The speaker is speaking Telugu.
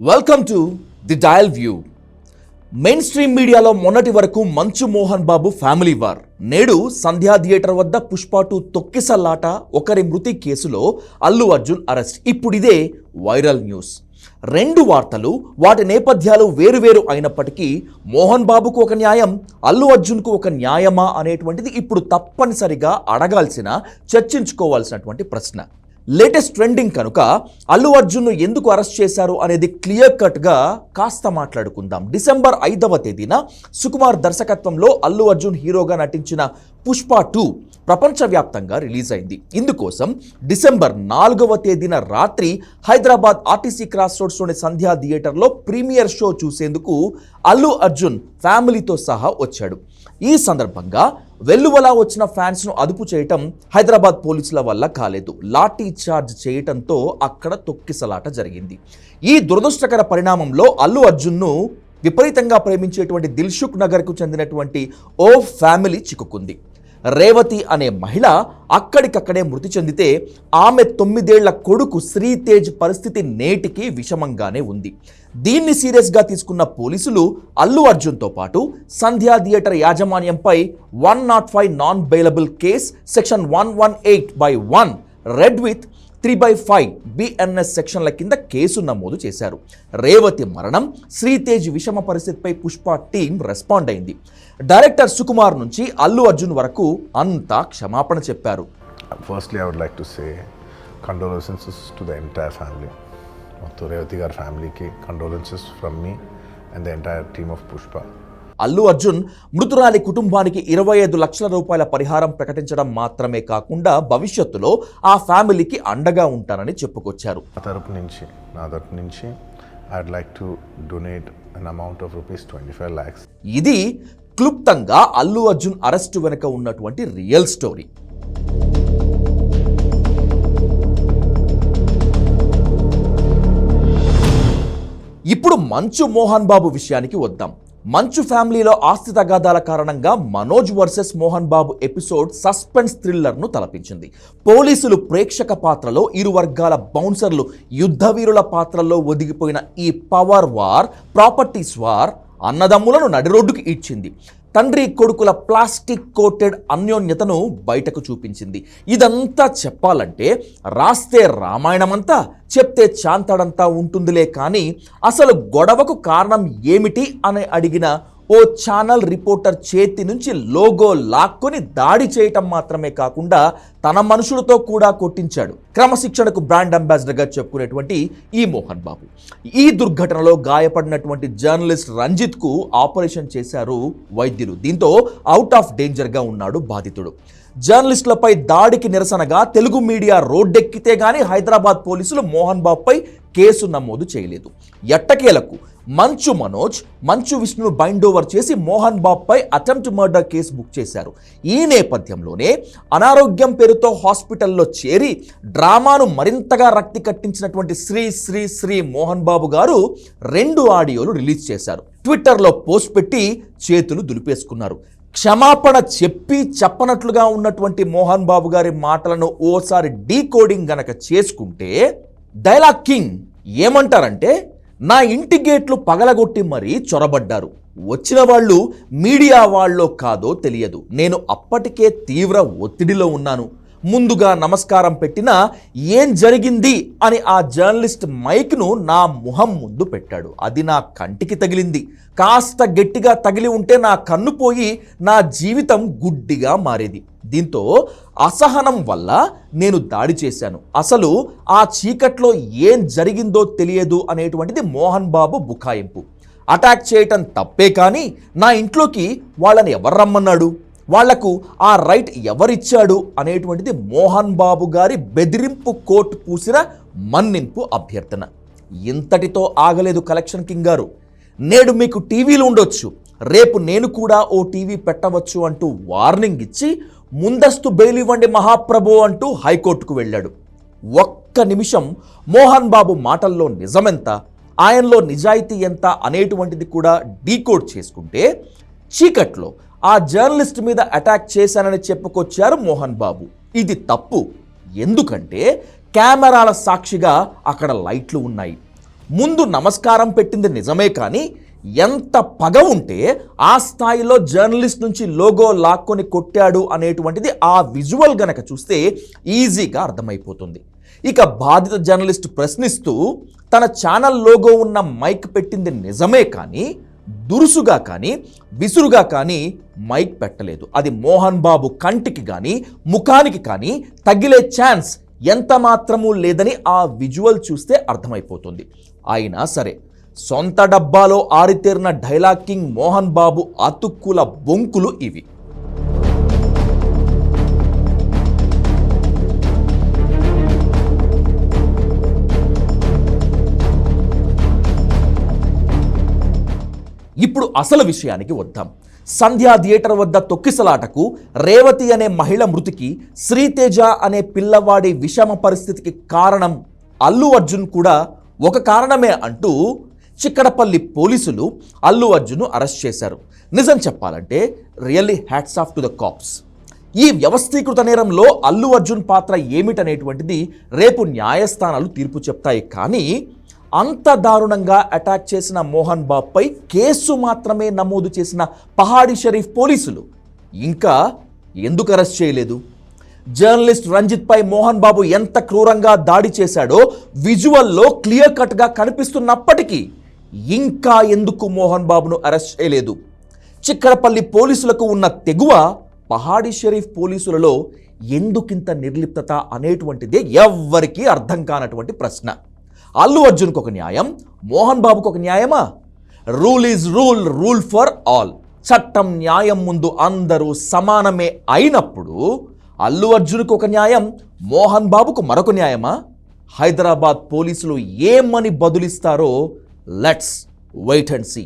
Welcome to the dial view. Main stream మీడియాలో మొన్నటి వరకు మంచు మోహన్ బాబు ఫ్యామిలీ వార్, నేడు సంధ్యా థియేటర్ వద్ద పుష్ప 2 తొక్కిసల్లాట, ఒకరి మృతి కేసులో అల్లు అర్జున్ అరెస్ట్. ఇప్పుడిదే వైరల్ న్యూస్. రెండు వార్తలు, వాటి నేపథ్యాలు వేరువేరు అయినప్పటికీ మోహన్ బాబుకు ఒక న్యాయం, అల్లు అర్జున్కు ఒక న్యాయమా అనేటువంటిది ఇప్పుడు తప్పనిసరిగా అడగాల్సిన, చర్చించుకోవాల్సినటువంటి ప్రశ్న. లేటెస్ట్ ట్రెండింగ్ కనుక అల్లు అర్జున్ను ఎందుకు అరెస్ట్ చేశారు అనేది క్లియర్ కట్గా కాస్త మాట్లాడుకుందాం. డిసెంబర్ 5వ తేదీన సుకుమార్ దర్శకత్వంలో అల్లు అర్జున్ హీరోగా నటించిన పుష్ప 2 ప్రపంచవ్యాప్తంగా రిలీజ్ అయింది. ఇందుకోసం డిసెంబర్ 4వ తేదీన రాత్రి హైదరాబాద్ ఆర్టీసీ క్రాస్ రోడ్స్లోని సంధ్యా థియేటర్లో ప్రీమియర్ షో చూసేందుకు అల్లు అర్జున్ ఫ్యామిలీతో సహా వచ్చాడు. ఈ సందర్భంగా వెల్లువలా వచ్చిన ఫ్యాన్స్ను అదుపు చేయటం హైదరాబాద్ పోలీసుల వల్ల కాలేదు. లాఠీ చార్జ్ చేయటంతో అక్కడ తొక్కిసలాట జరిగింది. ఈ దురదృష్టకర పరిణామంలో అల్లు అర్జున్ను విపరీతంగా ప్రేమించేటువంటి దిల్సుఖ్ నగర్కు చెందినటువంటి ఓ ఫ్యామిలీ చిక్కుకుంది. రేవతి అనే మహిళ అక్కడికక్కడే మృతి చెందితే ఆమె 9 ఏళ్ల కొడుకు శ్రీతేజ్ పరిస్థితి నేటికి విషమంగానే ఉంది. దీన్ని సీరియస్గా తీసుకున్న పోలీసులు అల్లు అర్జున్తో పాటు సంధ్యా థియేటర్ యాజమాన్యంపై 105 non bailable case, section 118/1 red with 3/5 BNS సెక్షన్ల కింద కేసు నమోదు చేశారు. రేవతి మరణం, శ్రీతేజ్ విషమ పరిస్థితిపై పుష్ప టీం రెస్పాండ్ అయింది. డైరెక్టర్ సుకుమార్ నుంచి అల్లు అర్జున్ వరకు అంతా క్షమాపణ చెప్పారు. Firstly, I would like to say condolences to the entire family. To Revati gar family ki condolences from me and the entire team of Pushpa. Allu Arjun మృతురాలి కుటుంబానికి 25 లక్షల రూపాయల పరిహారం ప్రకటించడం మాత్రమే కాకుండా భవిష్యత్తులో ఆ ఫ్యామిలీకి అండగా ఉంటానని చెప్పుకొచ్చారు. నా తరపు నుంచి I'd like to donate an amount of rupees 25 lakhs. ఇది క్లుప్తంగా అల్లు అర్జున్ అరెస్టు వెనుక ఉన్నటువంటి రియల్ స్టోరీ. ఇప్పుడు మంచు మోహన్ బాబు విషయానికి వద్దాం. మంచు ఫ్యామిలీలో ఆస్తి తగాదాల కారణంగా Manoj versus Mohan Babu episode suspense థ్రిల్లర్ను తలపించింది. పోలీసులు ప్రేక్షక పాత్రలో, ఇరు వర్గాల బౌన్సర్లు యుద్ధవీరుల పాత్రల్లో ఒదిగిపోయిన ఈ పవర్ వార్, ప్రాపర్టీస్ వార్ అన్నదమ్ములను నడిరోడ్డుకి ఈడ్చింది. తండ్రి కొడుకుల ప్లాస్టిక్ కోటెడ్ అన్యోన్యతను బయటకు చూపించింది. ఇదంతా చెప్పాలంటే రాస్తే రామాయణమంతా, చెప్తే చాంతాడంతా ఉంటుందిలే, కానీ అసలు గొడవకు కారణం ఏమిటి అని అడిగిన ఓ ఛానల్ రిపోర్టర్ చేతి నుంచి లోగో లాక్కొని దాడి చేయటం మాత్రమే కాకుండా తన మనుషులతో కూడా కొట్టించాడు. క్రమశిక్షణకు బ్రాండ్ అంబాసిడర్గా చెప్పుకునేటువంటి ఈ మోహన్ బాబు. ఈ దుర్ఘటనలో గాయపడినటువంటి జర్నలిస్ట్ రంజిత్కు ఆపరేషన్ చేశారు వైద్యులు. దీంతో అవుట్ ఆఫ్ డేంజర్గా ఉన్నాడు బాధితుడు. జర్నలిస్టులపై దాడికి నిరసనగా తెలుగు మీడియా రోడ్డెక్కితే గానీ హైదరాబాద్ పోలీసులు మోహన్ బాబుపై కేసు నమోదు చేయలేదు. ఎట్టకేలకు మంచు మనోజ్, మంచు విష్ణును బైండ్ ఓవర్ చేసి మోహన్ బాబుపై అటెంప్ట్ మర్డర్ కేసు బుక్ చేశారు. ఈ నేపథ్యంలోనే అనారోగ్యం పేరుతో హాస్పిటల్లో చేరి డ్రామాను మరింతగా రక్తి కట్టించినటువంటి శ్రీ శ్రీ శ్రీ మోహన్ బాబు గారు 2 ఆడియోలు రిలీజ్ చేశారు. ట్విట్టర్లో పోస్ట్ పెట్టి చేతులు దులిపేసుకున్నారు. క్షమాపణ చెప్పనట్లుగా ఉన్నటువంటి మోహన్ బాబు గారి మాటలను ఓసారి డీకోడింగ్ గనక చేసుకుంటే డైలాగ్ కింగ్ ఏమంటారంటే, నా ఇంటి గేట్లు పగలగొట్టి మరీ చొరబడ్డారు. వచ్చిన వాళ్ళు మీడియా వాళ్ళో కాదో తెలియదు. నేను అప్పటికే తీవ్ర ఒత్తిడిలో ఉన్నాను. ముందుగా నమస్కారం పెట్టినా ఏం జరిగింది అని ఆ జర్నలిస్ట్ మైక్ను నా ముఖం ముందు పెట్టాడు. అది నా కంటికి తగిలింది. కాస్త గట్టిగా తగిలి ఉంటే నా కన్ను పోయి నా జీవితం గుడ్డిగా మారేది. దీంతో అసహనం వల్ల నేను దాడి చేశాను. అసలు ఆ చీకట్లో ఏం జరిగిందో తెలియదు అనేటువంటిది మోహన్ బాబు బుకాయింపు. అటాక్ చేయటం తప్పే, కానీ నా ఇంట్లోకి వాళ్ళని ఎవరు రమ్మన్నాడు, వాళ్లకు ఆ రైట్ ఎవరిచ్చాడు అనేటువంటిది మోహన్ బాబు గారి బెదిరింపు కోర్టు పూసిన మన్నింపు అభ్యర్థన. ఇంతటితో ఆగలేదు కలెక్షన్ కింగ్ గారు. నేడు మీకు టీవీలు ఉండొచ్చు, రేపు నేను కూడా ఓ టీవీ పెట్టవచ్చు అంటూ వార్నింగ్ ఇచ్చి ముందస్తు బెయిల్ ఇవ్వండి మహాప్రభు అంటూ హైకోర్టుకు వెళ్ళాడు. ఒక్క నిమిషం మోహన్ బాబు మాటల్లో నిజమెంత, ఆయనలో నిజాయితీ ఎంత అనేటువంటిది కూడా డీకోడ్ చేసుకుంటే చీకట్లో ఆ జర్నలిస్ట్ మీద అటాక్ చేశానని చెప్పుకొచ్చారు మోహన్ బాబు. ఇది తప్పు. ఎందుకంటే కెమెరాల సాక్షిగా అక్కడ లైట్లు ఉన్నాయి. ముందు నమస్కారం పెట్టింది నిజమే, కానీ ఎంత పగ ఉంటే ఆ స్థాయిలో జర్నలిస్ట్ నుంచి లోగో లాక్కొని కొట్టాడు అనేటువంటిది ఆ విజువల్ గనక చూస్తే ఈజీగా అర్థమైపోతుంది. ఇక బాధిత జర్నలిస్ట్ ప్రశ్నిస్తూ తన ఛానల్ లోగో ఉన్న మైక్ పెట్టింది నిజమే, కానీ దురుసుగా కానీ విసురుగా కానీ మైక్ పెట్టలేదు. అది మోహన్ బాబు కంటికి కానీ ముఖానికి కానీ తగిలే ఛాన్స్ ఎంత మాత్రమూ లేదని ఆ విజువల్ చూస్తే అర్థమైపోతుంది. అయినా సరే సొంత డబ్బాలో ఆరితేరిన డైలాగ్ కింగ్ మోహన్ బాబు అతుక్కుల బొంకులు ఇవి. ఇప్పుడు అసలు విషయానికి వద్దాం. సంధ్యా థియేటర్ వద్ద తొక్కిసలాటకు, రేవతి అనే మహిళ మృతికి, శ్రీతేజ అనే పిల్లవాడి విషమ పరిస్థితికి కారణం అల్లు అర్జున్ కూడా ఒక కారణమే అంటూ చిక్కడపల్లి పోలీసులు అల్లు అర్జున్ను అరెస్ట్ చేశారు. నిజం చెప్పాలంటే really hats off to the cops. ఈ వ్యవస్థీకృత నేరంలో అల్లు అర్జున్ పాత్ర ఏమిటనేటువంటిది రేపు న్యాయస్థానాలు తీర్పు చెప్తాయి. కానీ అంత దారుణంగా అటాక్ చేసిన మోహన్ బాబుపై కేసు మాత్రమే నమోదు చేసిన పహాడి షరీఫ్ పోలీసులు ఇంకా ఎందుకు అరెస్ట్ చేయలేదు? జర్నలిస్ట్ రంజిత్పై మోహన్ బాబు ఎంత క్రూరంగా దాడి చేశాడో విజువల్లో క్లియర్ కట్గా కనిపిస్తున్నప్పటికీ ఇంకా ఎందుకు మోహన్ బాబును అరెస్ట్ చేయలేదు? చిక్కడపల్లి పోలీసులకు ఉన్న తెగువ పహాడి షరీఫ్ పోలీసులలో ఎందుకింత నిర్లిప్తత అనేటువంటిదే ఎవ్వరికీ అర్థం కానటువంటి ప్రశ్న. అల్లు అర్జున్కి ఒక న్యాయం, మోహన్ బాబుకు ఒక న్యాయమా? Rule is rule, rule for all. చట్టం న్యాయం ముందు అందరూ సమానమే అయినప్పుడు అల్లు అర్జున్కి ఒక న్యాయం, మోహన్ బాబుకు మరొక న్యాయమా? హైదరాబాద్ పోలీసులు ఏమని బదులిస్తారో లెట్స్ వెయిట్ అండ్ సీ.